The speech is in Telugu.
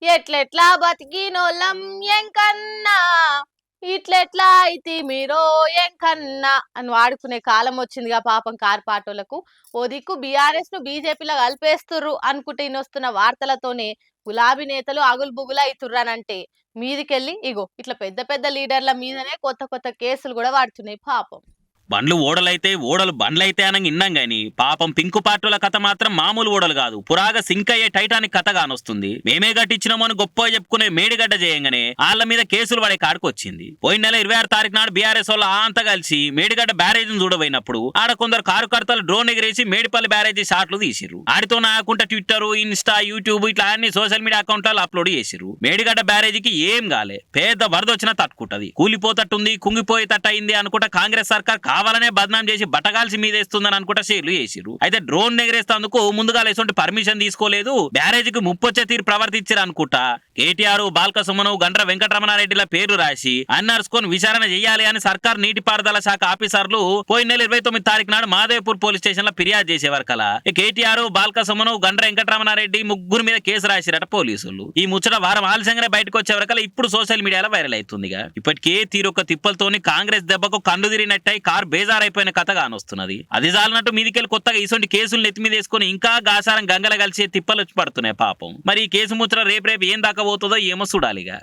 ఎట్లెట్లా బతికినోళ్ళం ఎంకన్నా ఇట్లెట్లా అయితే మీరో ఎంకన్నా అని వాడుకునే కాలం వచ్చిందిగా పాపం కార్పాటోళ్లకు. ఓ దిక్కు బీఆర్ఎస్ ను బీజేపీలో కలిపేస్తుర్రు అనుకుంటే ఇనొస్తున్న వార్తలతోనే గులాబీ నేతలు అగులు బుగులు అవుతుర్రనంటే మీదికెళ్ళి ఇగో ఇట్లా పెద్ద పెద్ద లీడర్ల మీదనే కొత్త కొత్త కేసులు కూడా పడుతున్నాయి పాపం. బండ్లు ఓడలైతే ఓడలు బండ్లైతే అని ఇన్నాం గాని పాపం పింకు పార్టుల కథ మాత్రం మామూలు ఓడలు కాదు, పురాగా సింక్ అయ్యే టైటానిక్ కథ కానొస్తుంది. మేమే గట్టించినామని గొప్ప చెప్పుకునే మేడిగడ్డ చేయంగానే వాళ్ళ మీద కేసులు పడే కాడుకొచ్చింది. పోయిన నెల 26 తారీఖు నాడు బీఆర్ఎస్ వాళ్ళు అంతా కలిసి మేడిగడ్డ బ్యారేజ్ చూడబోయినప్పుడు ఆడ కొందరు కారుకర్తలు డ్రోన్ ఎగిరేసి మేడిపల్లి బ్యారేజీ షాట్లు తీసిర్రు. ఆడితో నాకుంటే ట్విట్టర్, ఇన్స్టా, యూట్యూబ్ ఇట్లా అన్ని సోషల్ మీడియా అకౌంట్లలో అప్లోడ్ చేసిర్రు. మేడిగడ్డ బ్యారేజీకి ఏం కాలే, పేద వరద వచ్చినా తట్టుకుంటది, కూలిపోతట్టుంది, కుంగిపోయేటట్టు అయింది అనుకుంటా కాంగ్రెస్ సర్కార్ కావాలనే బద్నాం చేసి బట్టగాల్సి మీదేస్తుందని అనుకుంటా షేర్లు చేసిరు. అయితే డ్రోన్ ఎగరేస్తందుకు ముందుగా లేసొంటి పర్మిషన్ తీసుకోలేదు, బ్యారేజీకి ముప్పొచ్చే తీరు ప్రవర్తించారు అనుకుంటా కేటీఆర్, బాల్క సుమను, గండ్ర వెంకటరమణారెడ్డిల పేరు రాసి అన్నర్స్కొని విచారణ చేయాలి అని సర్కార్ నీటిపారుదల శాఖ ఆఫీసర్లు పోయిన నెల 29 తారీఖు నాడు మాదేపూర్ పోలీస్ స్టేషన్ లో ఫిర్యాదు చేసేవారు కల కేటీఆర్, బాల్క సుమను, గండ్ర వెంకటరమణారెడ్డి ముగ్గురు మీద కేసు రాసిరట పోలీసులు. ఈ ముచ్చట వారం ఆలస్యంగానే బయటకు వచ్చేవరకల్లా ఇప్పుడు సోషల్ మీడియాలో వైరల్ అవుతుందిగా. ఇప్పటికే తీరొక్క తిప్పలతోని కాంగ్రెస్ దెబ్బకు కండు తిరిగినట్టయి కారు బేజారైపోయిన కథ కానొస్తున్నది. అది చాలనట్టు మీదికెళ్ళి కొత్తగా ఇటువంటి కేసులు నెత్తి మీద వేసుకుని ఇంకా గాసారం గంగల కలిసి తిప్పలు వచ్చి పడుతున్నాయి పాపం. మరి ఈ కేసు ముచ్చట రేపు ఏం దాకా పోతుందో ఏమో చూడాలిగా.